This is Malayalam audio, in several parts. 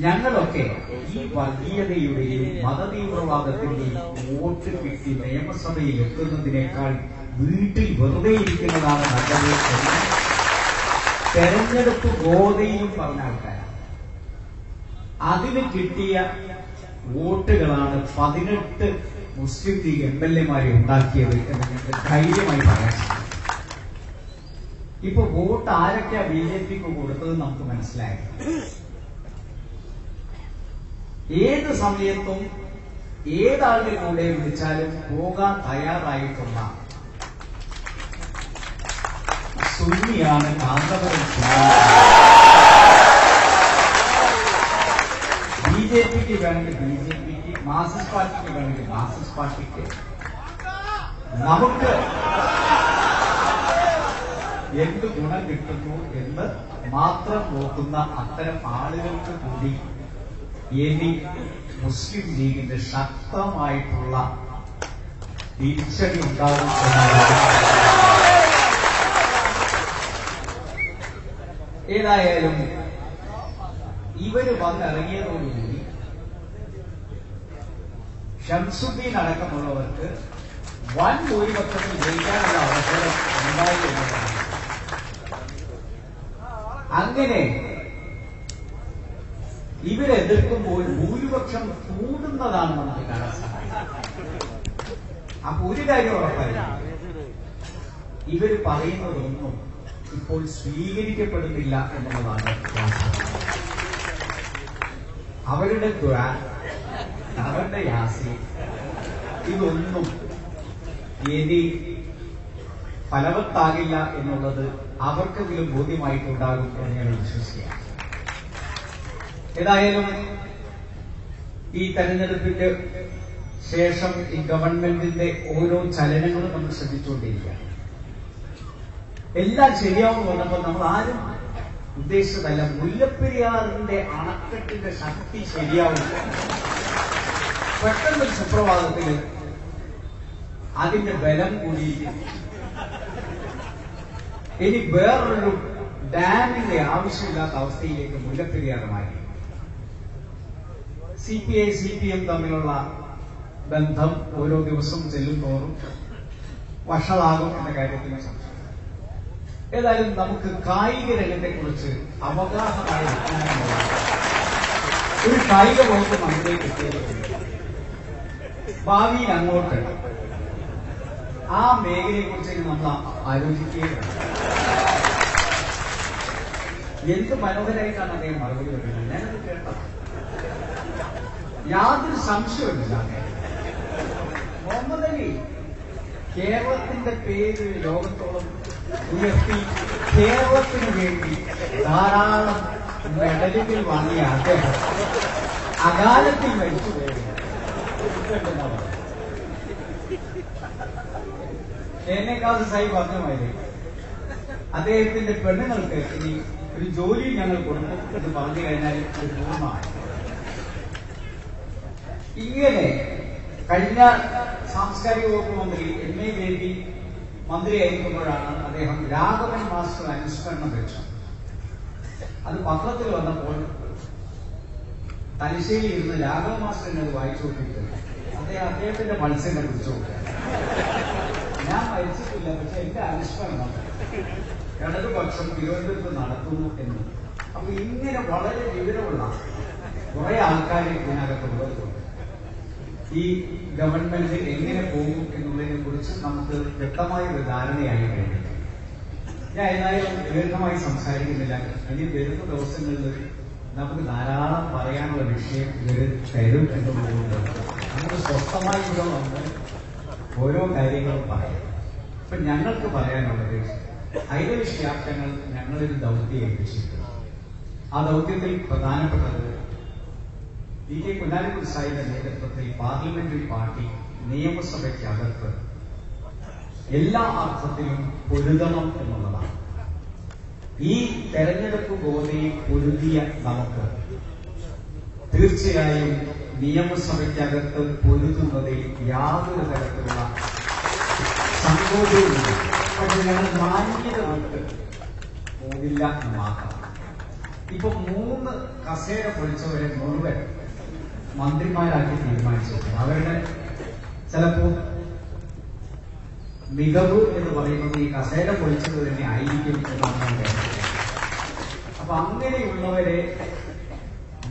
ഞങ്ങളൊക്കെ ഈ വർഗീയതയുടെയും മതതീവ്രവാദത്തിന്റെയും വോട്ട് കിട്ടി നിയമസഭയിൽ എത്തുന്നതിനേക്കാൾ വീട്ടിൽ വെറുതെ ഇരിക്കുന്നതാണ് നല്ലത് എന്ന് തെരഞ്ഞെടുപ്പ് ഗോതയിലും പറഞ്ഞ ആൾക്കാരാണ്. അതിന് കിട്ടിയ വോട്ടുകളാണ് 18 മുസ്ലിം ലീഗ് MLA-മാരെ ഉണ്ടാക്കിയത് എന്ന് ഞങ്ങൾക്ക് ധൈര്യമായി പറയാൻ സാധിക്കും. ഇപ്പൊ വോട്ട് ആരൊക്കെയാ BJPക്ക് കൊടുത്തത് നമുക്ക് മനസ്സിലായി. ഏത് സമയത്തും ഏതാളുടെ കൂടെ വിളിച്ചാലും പോകാൻ തയ്യാറായിട്ടുള്ള സുന്നിയാണ് കാന്തപുരം. BJPക്ക് വേണമെങ്കിൽ BJPക്ക്, മാർക്സിസ്റ്റ് പാർട്ടിക്ക് വേണമെങ്കിൽ മാർക്സിസ്റ്റ് പാർട്ടിക്ക്, നമുക്ക് എന്ത് ഗുണം കിട്ടുന്നു എന്ന് മാത്രം നോക്കുന്ന അത്തരം ആളുകൾക്ക് കൂടി ഇനി മുസ്ലിം ലീഗിന്റെ ശക്തമായിട്ടുള്ള തിരിച്ചടി ഉണ്ടാകും. ഏതായാലും ഇവര് വന്നിറങ്ങിയതോടുകൂടി ഷംസുദ്ദീൻ അടക്കമുള്ളവർക്ക് വൻ ഭൂരിപക്ഷത്തിൽ ജയിക്കാനുള്ള അവസരം ഉണ്ടായി എന്നതാണ്. അങ്ങനെ ഇവരെതിർക്കുമ്പോൾ ഭൂരിപക്ഷം കൂടുന്നതാണ് നമുക്ക് കാണാൻ സാധിക്കുന്നത്. അപ്പൊ ഒരു കാര്യം ഉറപ്പല്ല, ഇവര് പറയുന്നതൊന്നും ഇപ്പോൾ സ്വീകരിക്കപ്പെടുന്നില്ല എന്നുള്ളതാണ്. അവരുടെ ഖുർആൻ, അവരുടെ യാസീൻ, ഇതൊന്നും ഇനി ഫലവത്താകില്ല എന്നുള്ളത് അവർക്കെങ്കിലും ബോധ്യമായിട്ടുണ്ടാകും എന്ന് ഞാൻ വിശ്വസിക്കുകയാണ്. ഏതായാലും ഈ തെരഞ്ഞെടുപ്പിന്റെ ശേഷം ഈ ഗവൺമെന്റിന്റെ ഓരോ ചലനങ്ങളും നമ്മൾ ശ്രദ്ധിച്ചുകൊണ്ടിരിക്കുകയാണ്. എല്ലാം ശരിയാവും വന്നപ്പോൾ നമ്മൾ ആരും ഉദ്ദേശിച്ചതല്ല. മുല്ലപ്പെരിയാറിന്റെ അണക്കെട്ടിന്റെ ശക്തി ശരിയാവും. പെട്ടെന്ന് സുപ്രഭാതത്തിൽ അതിന്റെ ബലം കൂടിയിരിക്കുന്നു. ഇനി വേറൊരു ഡാമിന്റെ ആവശ്യമില്ലാത്ത അവസ്ഥയിലേക്ക് മുല്ലപ്പെരിയാർ മാറി. CPI CPM തമ്മിലുള്ള ബന്ധം ഓരോ ദിവസവും ചെല്ലും തോറും വഷളാകും എന്ന കാര്യത്തിന് സംശയം. ഏതായാലും നമുക്ക് കായിക രംഗത്തെക്കുറിച്ച് അവഗാഹമായ ഒരു കായിക വകുപ്പ് മന്ത്രിയെ കിട്ടിയതുകൊണ്ട് ഭാവിയിൽ അങ്ങോട്ട് ആ മേഖലയെക്കുറിച്ച് നമ്മൾ ആലോചിക്കുകയാണ്. എന്ത് മനോഹരമായിട്ടാണ് അദ്ദേഹം മറുപടി പറയുന്നത്. ഞാനത് കേട്ടത് യാതൊരു സംശയവുമില്ല. മുഹമ്മദ് അലി കേരളത്തിന്റെ പേര് ലോകത്തോളം ഉയർത്തി കേരളത്തിന് വേണ്ടി ധാരാളം മെഡലുകൾ വാങ്ങിയ അദ്ദേഹം അകാലത്തിൽ മരിച്ചുപോയി. എന്നെക്കാൾ സായി പറഞ്ഞ മാതിരി അദ്ദേഹത്തിന്റെ പെണ്ണുങ്ങൾക്ക് ഇനി ഒരു ജോലി ഞങ്ങൾ കൊടുക്കും എന്ന് പറഞ്ഞു കഴിഞ്ഞാൽ ഇത് പൂർണ്ണമായി. ഇങ്ങനെ കഴിഞ്ഞ സാംസ്കാരിക വകുപ്പ് മന്ത്രി MA ബേബി മന്ത്രിയായിരിക്കുമ്പോഴാണ് അദ്ദേഹം രാഘവൻ മാസ്റ്റർ അനുസ്മരണം വെച്ചത്. അത് പത്രത്തിൽ വന്നപ്പോൾ തലശ്ശേരി ഇരുന്ന് രാഘവൻ മാസ്റ്ററിനെ അത് വായിച്ചു നോക്കിയിട്ട് അദ്ദേഹത്തിന്റെ മത്സ്യത്തെ കുറിച്ച് നോക്കുക. ഞാൻ മരിച്ചിട്ടില്ല, പക്ഷെ എന്റെ അനുസ്മരണം ഇടതുപക്ഷം തിരുവനന്തപുരത്ത് നടത്തുന്നു എന്ന്. അപ്പൊ ഇങ്ങനെ വളരെ വിവരമുള്ള കുറെ ആൾക്കാരെ ഇതിനകത്തുള്ളതുകൊണ്ട് ഈ ഗവൺമെന്റ് എങ്ങനെ പോകും എന്നുള്ളതിനെ കുറിച്ച് നമുക്ക് വ്യക്തമായ ഒരു ധാരണയായി കഴിഞ്ഞു. ഞാൻ ഏതായാലും ദീർഘമായി സംസാരിക്കുന്നില്ല. ഇനി വരുന്ന ദിവസങ്ങളിൽ നമുക്ക് ധാരാളം പറയാനുള്ള വിഷയം തരും എന്നുള്ളതുകൊണ്ട് നമുക്ക് സ്വസ്ഥമായി ഇവിടെ വന്ന് ഓരോ കാര്യങ്ങളും പറയാം. ഇപ്പൊ ഞങ്ങൾക്ക് പറയാനുള്ളത് ഹൈദരാബാദ് ശാസ്ത്രങ്ങൾ ഞങ്ങളൊരു ദൗത്യം ഏൽപ്പിച്ചിട്ടുണ്ട്. ആ ദൗത്യത്തിൽ പ്രധാനപ്പെട്ടത് DK കുഞ്ഞാലിക്കുട്ടി സാഹിബിന്റെ നേതൃത്വത്തിൽ പാർലമെന്ററി പാർട്ടി നിയമസഭയ്ക്കകത്ത് എല്ലാ അർത്ഥത്തിലും പൊരുതണം എന്നുള്ളതാണ്. ഈ തെരഞ്ഞെടുപ്പ് ഗോതയെ പൊരുതിയ നമുക്ക് തീർച്ചയായും നിയമസഭയ്ക്കകത്ത് പൊരുതുന്നതിൽ യാതൊരു തരത്തിലുള്ള സങ്കോചവുമില്ല. പക്ഷെ ഞങ്ങൾ മാന്യത വിട്ട് പോകില്ല എന്ന് മാത്രം. ഇപ്പൊ 3 കസേര പൊളിച്ചവരെ മുഴുവൻ മന്ത്രിമാരാക്കി തീരുമാനിച്ചു. അവരുടെ ചിലപ്പോ മികവ് എന്ന് പറയുന്നത് ഈ കസേര പൊളിച്ചത് തന്നെ ആയിരിക്കും എന്നാണ് ഞാൻ കരുതുന്നത്. അപ്പൊ അങ്ങനെയുള്ളവരെ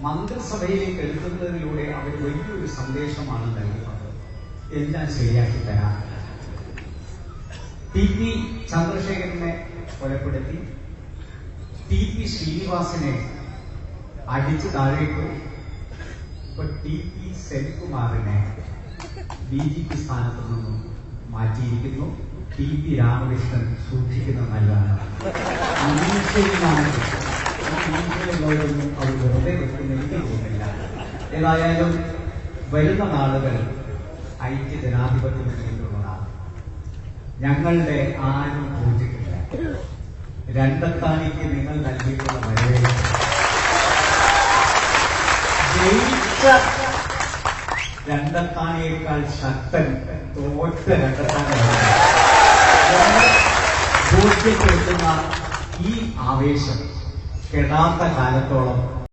മന്ത്രിസഭയിലേക്ക് എടുക്കുന്നതിലൂടെ അവർ വലിയൊരു സന്ദേശമാണ് നൽകുന്നത്. എല്ലാം ശരിയാക്കി തരാം. ടി പി ചന്ദ്രശേഖരനെ കൊലപ്പെടുത്തി ടി പി ശ്രീനിവാസനെ അടിച്ചു താഴേക്ക്. ഇപ്പൊ ടി പി സെൻകുമാറിനെ DGP സ്ഥാനത്ത് നിന്നും മാറ്റിയിരിക്കുന്നു. ടി പി രാമകൃഷ്ണൻ സൂക്ഷിക്കുന്നത് നല്ലതാണ്. ഉള്ളവരൊന്നും അവർ വെറുതെ വെക്കുന്ന എനിക്ക് തോന്നുന്നില്ല. ഏതായാലും വരുന്ന നാളുകൾ ഐക്യ ജനാധിപത്യ മുന്നണിയിലുള്ളതാണ്. ഞങ്ങളുടെ ആരും പൂജിക്കില്ല. രണ്ടത്താണിക്ക് നിങ്ങൾ നൽകിയിട്ടുള്ള വരവേൽപ്പ് ജയിച്ച രണ്ടത്താണിയേക്കാൾ ശക്തൻ തോറ്റ രണ്ടത്താണിയാണ്. ബോധ്യപ്പെടുത്തുന്ന ഈ ആവേശം കെടാത്ത കാലത്തോളം